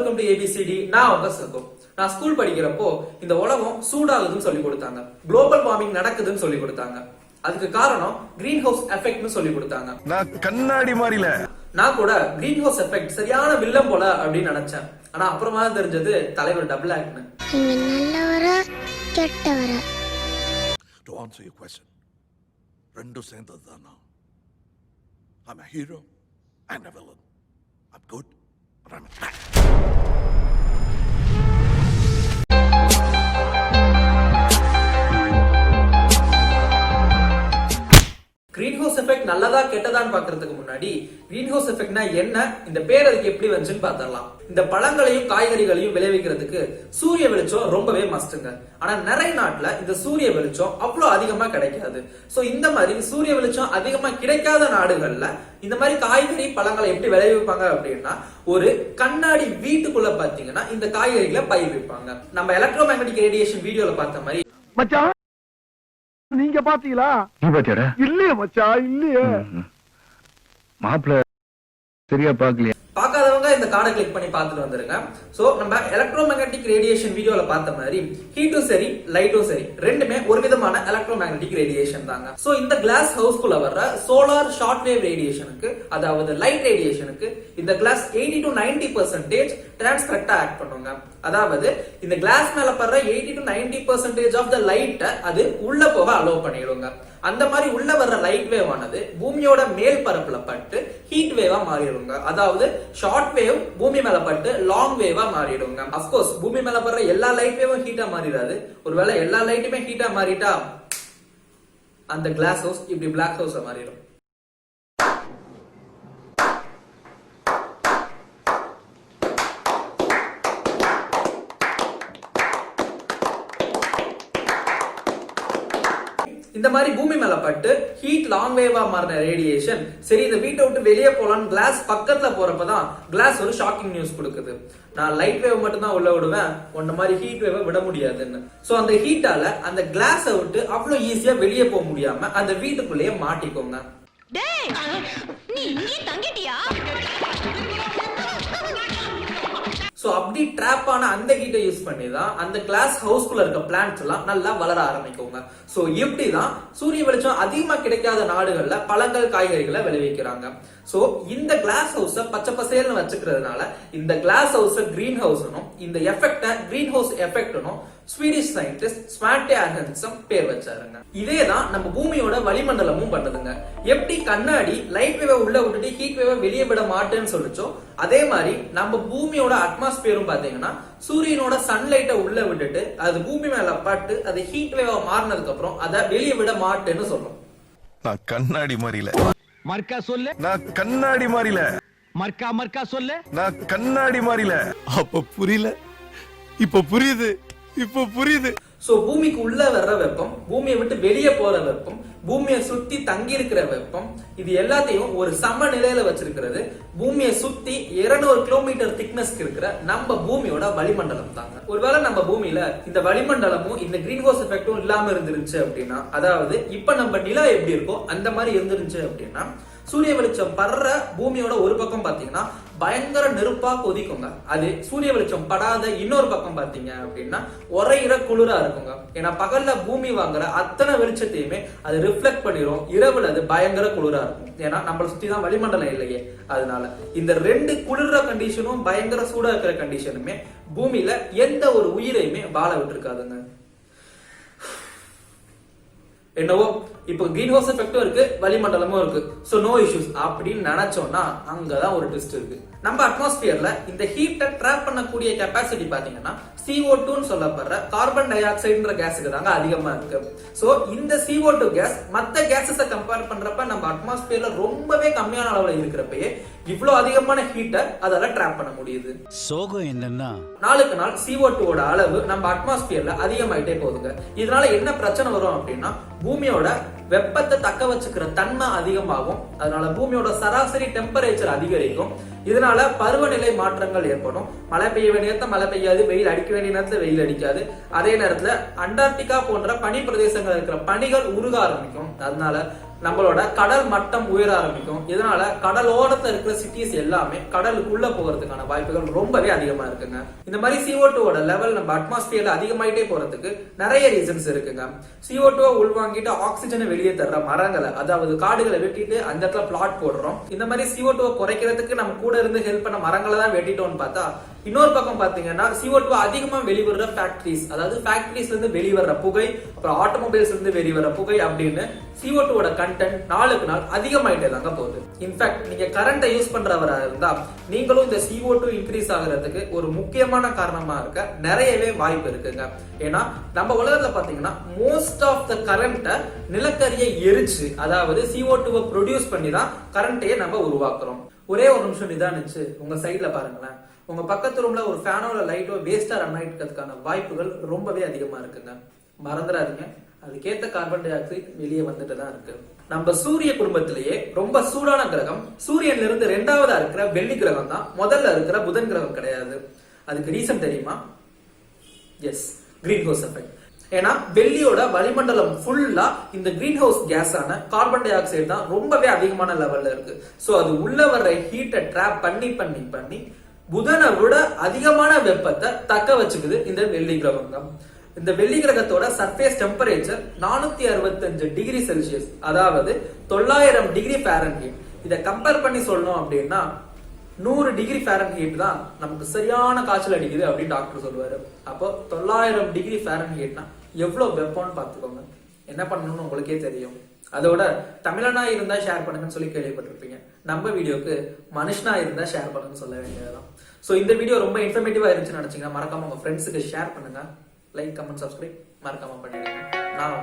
Welcome to ABCD. நான் உங்க சகோ. நான் ஸ்கூல் படிக்கிறப்போ இந்த உலகம் சூடாகுதுன்னு சொல்லி கொடுத்தாங்க, குளோபல் வார்மிங் நடக்குதுன்னு சொல்லி கொடுத்தாங்க. அதுக்கு காரணம் கிரீன் ஹவுஸ் எஃபெக்ட்னு சொல்லி கொடுத்தாங்க. நான் கண்ணாடி மாறில நான் கூட கிரீன் ஹவுஸ் எஃபெக்ட் சரியான வில்லம் போல அப்படின்னு நினைச்சேன். ஆனா அப்புறமா தெரிஞ்சது தலைவர் டபுள் ஆக்ட்னு. நல்லவரா கெட்டவரா? To answer your question, ரெண்டும் சேர்ந்தது தான் நான். I'm a hero and a villain. I'm good, but I'm a bad. Green house effect நல்லதா கெட்டதான்னு பாக்குறதுக்கு முன்னாடி கிரீன் ஹவுஸ் எஃபெக்ட்னா என்ன, இந்த பேர் அதுக்கு எப்படி வந்துச்சுன்னு பாத்திரலாம். இந்த பழங்களையும் காய்கறிகளையும் விளைவிக்கிறதுக்கு சூரிய வெளிச்சம் ரொம்பவே மஸ்ட்டுங்க. ஆனா நிறைய நாட்டுல இந்த சூரிய வெளிச்சம் அவ்வளவு அதிகமா கிடைக்காது. சோ இந்த மாதிரி சூரிய வெளிச்சம் அதிகமா கிடைக்காத நாடுகள்ல இந்த மாதிரி காய்கறி பழங்களை எப்படி விளைவிப்பாங்க அப்படின்னா, ஒரு கண்ணாடி வீட்டுக்குள்ள பாத்தீங்கன்னா இந்த காய்கறிகளை பயிர் வைப்பாங்க. நம்ம எலக்ட்ரோ மேக்னெட்டிக் ரேடியேஷன் வீடியோல பார்த்த மாதிரி. மச்சான் நீங்க பாத்தீங்களா? நீ பாத்தியாடா? இல்லையே மச்சான், இல்லையே. மாப்பிள்ள சரியா பாக்கலையா? பார்க்காதவங்க இந்த கார்டை கிளிக் பண்ணி பார்த்துட்டு வந்துருங்க. சோ நம்ம எலக்ட்ரோ மேக்னெட்டிக் ரேடியேஷன் வீடியோல பார்த்த மாதிரி ஹீட்டும் சரி லைட்டும் சரி ரெண்டுமே ஒரு விதமான எலக்ட்ரோ மேக்னெட்டிக் ரேடியேஷன் தாங்க. சோ இந்த கிளாஸ் ஹவுஸ்க்குள்ள வர்ற சோலார் ஷார்ட் வேவ் ரேடியேஷனுக்கு, அதாவது லைட் ரேடியேஷனுக்கு இந்த கிளாஸ் 80 to 90% டிரான்ஸ்பரண்டா ஆக்ட் பண்ணுங்க. அதாவது இந்த கிளாஸ் மேல படுற 80 to 90% ஆஃப் த லைட் அது உள்ள போக அலோவ் பண்ணிடுங்க. அந்த மாதிரி உள்ள வர்ற லைட் வேவ் ஆனது பூமியோட மேல் பரப்புல பட்டு ஹீட் வேவா மாறிடுங்க. அதாவது ஷார்ட் வேவ் பூமி மேல பட்டு லாங் வேவா மாறிடுங்க. அப்கோர்ஸ் பூமி மேல படுற எல்லா லைட் வேவும் ஹீட்டா மாறிடாது. ஒருவேளை எல்லா லைட்டுமே ஹீட்டா மாறிட்டா அந்த கிளாஸ் ஹவுஸ் இப்படி பிளாக் ஹவுஸா மாறிடும். இந்த மாதிரி பூமி மேல பட்டு ஹீட் லாங் வேவா மாறின ரேடியேஷன் சரி இந்த வீட்டை விட்டு வெளியே போலாம் கிளாஸ் பக்கத்துல போறப்பதான் கிளாஸ் ஒரு ஷாக்கிங் நியூஸ் கொடுக்குது. நான் லைட் வேவ் மட்டும் தான் உள்ள விடுவேன், ஒன்ன மாதிரி ஹீட் வேவ விட முடியாதுன்னு. சோ அந்த ஹீட்டால அந்த கிளாஸ விட்டு அவ்வளவு ஈஸியா வெளியே போக முடியாம அந்த வீட்டுக்குள்ளேயே மாட்டிக்கோங்க. சோ அப்படி ட்ராப் ஆன அந்த ஹீட்டை யூஸ் பண்ணி தான் அந்த கிளாஸ் ஹவுஸ்க்குள்ள இருக்க பிளான்ட்ஸ் எல்லாம் நல்லா வளர ஆரம்பிக்குங்க. சோ இப்படிதான் சூரிய வெளிச்சம் அதிகமா கிடைக்காத நாடுகள்ல பழங்கள் காய்கறிகளை விளைவிக்கிறாங்க. சோ இந்த கிளாஸ் ஹவுஸ பச்சை பசேல்னு வச்சுக்கிறதுனால இந்த கிளாஸ் ஹவுஸ கிரீன் ஹவுஸ்னும் இந்த எஃபெக்ட green house எஃபெக்ட்னும் Swedish scientist Svante ஆகன்சம் பேர் வச்சாருங்க. இதேதான் நம்ம பூமியோட வளிமண்டலமும் பண்ணுதுங்க. எப்படி கண்ணாடி லைட் வேவ உள்ள விட்டுட்டு ஹீட் வேவ வெளியே விட மாட்டேன்னு சொல்லிச்சோ, அதே மாதிரி நம்ம பூமியோட அட்மாஸ்பியரும் பாத்தீங்கன்னா சூரியனோட சன்லைட்டை உள்ள விட்டுட்டு அது பூமி மேல பட்டு அது ஹீட் வேவா மாறினதுக்கு அப்புறம் அதை வெளியே விட மாட்டேன்னு சொல்லும். நான் கண்ணாடி மாறில மர்க்கா சொல்லு. நான் கண்ணாடி மாறில மர்க்கா மர்க்கா சொல்லு. நான் கண்ணாடி மாறில. அப்ப புரியல, இப்ப புரியுது, இப்ப புரியுது. சோ பூமிக்கு உள்ள வர்ற வெப்பம், பூமியை விட்டு வெளியே போற வெப்பம், பூமியை சுத்தி தங்கி இருக்கிற வெப்பம், இது எல்லாத்தையும் ஒரு சமநிலையில வச்சிருக்கிறது பூமியை சுத்தி 200 கிலோமீட்டர் திக்னஸ்க்கு இருக்கிற நம்ம பூமியோட வளிமண்டலம் தாங்க. ஒருவேளை நம்ம பூமியில இந்த வளிமண்டலமும் இந்த கிரீன் ஹவுஸ் எஃபெக்டும் இல்லாம இருந்துருச்சு அப்படின்னா, அதாவது இப்ப நம்ம நிலா எப்படி இருக்கோ அந்த மாதிரி இருந்துருச்சு அப்படின்னா, சூரிய வெளிச்சம் படுற பூமியோட ஒரு பக்கம் பாத்தீங்கன்னா பயங்கர நெருப்பா கொதிக்குங்க. அது சூரிய வெளிச்சம் படாத இன்னொரு பக்கம் பாத்தீங்க அப்படின்னா ஒரே குளிரா இருக்குங்க. ஏன்னா பகல்ல பூமி வாங்குற அத்தனை வெளிச்சத்தையுமே அது ரிஃப்ளெக்ட் பண்ணிரும், இரவுல அது பயங்கர குளிரா இருக்கும். ஏன்னா நம்மளை சுத்தி தான் வளிமண்டலம் இல்லையே. அதனால இந்த ரெண்டு குளிர்ற கண்டிஷனும் பயங்கர சூடா இருக்கிற கண்டிஷனுமே பூமியில எந்த ஒரு உயிரையுமே வாழ விட்டுருக்காதுங்க. என்னவோ இப்போ கிரீன் ஹவுஸ் எஃபெக்டும் இருக்கு, வளிமண்டலமும் இருக்கு. சோ நோ இஷ்யூஸ் அப்படின்னு நினைச்சோம்னா அங்கதான் ஒரு ட்விஸ்ட் இருக்கு. நம்ம அட்மாஸ்பியர்ல இந்த ஹீட்டை ட்ராப் பண்ணக்கூடிய கெப்பாசிட்டி பாத்தீங்கன்னா CO2 சொல்லப்படுற கார்பன் டை ஆக்சைடுன்ற கேஸுக்கு தாங்க அதிகமா இருக்கு. சோ இந்த CO2 கேஸ் மத்த கேஸஸை கம்பேர் பண்றப்ப நம்ம அட்மாஸ்பியர்ல ரொம்பவே கம்மியான அளவுல இருக்கிறப்பயே இவ்வளவு அதிகமான ஹீட்டை அதால ட்ராப் பண்ண முடியுது. சோகம் என்னன்னா நாளுக்கு நாள் CO2 அளவு நம்ம அட்மாஸ்பியர்ல அதிகமாயிட்டே போகுதுங்க. இதனால என்ன பிரச்சனை வரும் அப்படின்னா, பூமியோட வெப்பத்தை தக்க வச்சுக்கிற தன்மை அதிகமாகும். அதனால பூமியோட சராசரி டெம்பரேச்சர் அதிகரிக்கும். இதனால பருவநிலை மாற்றங்கள் ஏற்படும். மழை பெய்ய வேண்டிய நேரத்துல மழை பெய்யாது, வெயில் அடிக்க வேண்டிய நேரத்துல வெயில் அடிக்காது. அதே நேரத்துல அண்டார்டிகா போன்ற பனி பிரதேசங்கள் இருக்கிற பனிகள் உருக ஆரம்பிக்கும். அதனால நம்மளோட கடல் மட்டம் உயர ஆரம்பிக்கும். இதனால கடலோரத்துல இருக்கிற சிட்டிஸ் எல்லாமே கடலுக்குள்ள போகிறதுக்கான வாய்ப்புகள் ரொம்பவே அதிகமா இருக்குங்க. இந்த மாதிரி CO2 லெவல் நம்ம அட்மாஸ்பியர்ல அதிகமாயிட்டே போறதுக்கு நிறைய ரீசன்ஸ் இருக்குங்க. CO2 உள்வாங்கிட்டு ஆக்சிஜனை வெளியே தர்ற மரங்களை, அதாவது காடுகளை வெட்டிட்டு அந்த இடத்துல பிளாட் போடுறோம். இந்த மாதிரி CO2 குறைக்கிறதுக்கு நம்ம கூட இருந்து ஹெல்ப் பண்ண மரங்களை தான் வெட்டிட்டோம்னு பார்த்தா, இன்னொரு பக்கம் பாத்தீங்கன்னா CO2 அதிகமா வெளிவர ஃபேக்டரிஸ், அதாவது ஃபேக்டரிஸ்ல இருந்து வெளிவர புகை, அப்புறம் ஆட்டோமொபைல்ஸ்ல இருந்து வெளிவர புகை அப்படின்னு CO2 கண்டென்ட் நாளுக்கு நாள் அதிகமாயிட்டே தாங்க போகுது. இன்ஃபேக்ட் நீங்க கரண்ட்டை யூஸ் பண்றவரா இருந்தா நீங்களும் இந்த CO2 இன்க்ரீஸ் ஆகுறதுக்கு ஒரு முக்கியமான காரணமா இருக்க நிறையவே வாய்ப்பு இருக்குங்க. ஏன்னா நம்ம உலகத்துல பாத்தீங்கன்னா மோஸ்ட் ஆஃப் த கரண்ட்டை நிலக்கரியை எரிச்சு, அதாவது CO2 ப்ரொடியூஸ் பண்ணி தான் கரண்ட்டையே நம்ம உருவாக்குறோம். ஒரே ஒரு நிமிஷம் நிதானிச்சு உங்க சைட்ல பாருங்களேன். உங்க பக்கத்து ரூம்ல ஒரு ஃபேனோ இல்ல லைட்டோ வேஸ்டா ரன் ஆயிட்டு இருக்கிறதுக்கான வாய்ப்புகள் ரொம்பவே அதிகமா இருக்குங்க. மறந்துடாதீங்க, அதுக்கேத்த கார்பன் டை ஆக்சைடு வெளியே வந்துட்டு தான் இருக்கு. நம்ம சூரிய குடும்பத்திலேயே ரொம்ப சூடான கிரகம் சூரியன்ல இருந்து 2வதா இருக்கிற வெள்ளி கிரகம் தான், முதல்ல இருக்கிற புதன் கிரகம் கிடையாது. அதுக்கு ரீசன் தெரியுமா? Yes, green house effect. ஏன்னா வெள்ளியோட வளிமண்டலம் ஃபுல்லா இந்த கிரீன் ஹவுஸ் கேஸான கார்பன் டை ஆக்சைடு தான் ரொம்பவே அதிகமான லெவல்ல இருக்கு. சோ அது உள்ள வர்ற ஹீட்டை ட்ராப் பண்ணி பண்ணி பண்ணி புதனை விட அதிகமான வெப்பத்தை தக்க வச்சுக்குது இந்த வெள்ளி கிரகம் தான். இந்த வெள்ளி கிரகத்தோட சர்ஃபேஸ் டெம்பரேச்சர் 465 டிகிரி செல்சியஸ், அதாவது 900 டிகிரி ஃபாரன்ஹீட். இதை கம்பேர் பண்ணி சொல்லணும் அப்படின்னா 100 டிகிரி ஃபாரன்ஹீட் தான் நமக்கு சரியான காய்ச்சல் அடிக்குது அப்படின்னு டாக்டர் சொல்லுவாரு. அப்போ 900 டிகிரி ஃபாரன்ஹீட்னா எவ்வளவு வெப்பம்னு பாத்துக்கோங்க. என்ன பண்ணணும்னு உங்களுக்கே தெரியும். அதோட தமிழனா இருந்தா ஷேர் பண்ணுங்கன்னு சொல்லி கேள்விப்பட்டிருப்பீங்க. நம்ம வீடியோக்கு மனுஷனா இருந்தா ஷேர் பண்ணுங்கன்னு சொல்ல வேண்டியதுதான். சோ இந்த வீடியோ ரொம்ப இன்ஃபர்மேட்டிவா இருந்துச்சுன்னு நினைச்சீங்கன்னா மறக்காம உங்க ஃப்ரெண்ட்ஸுக்கு ஷேர் பண்ணுங்க. லைக், கமெண்ட், சப்ஸ்கிரைப் மறக்காம பண்ணிடுங்க. நான்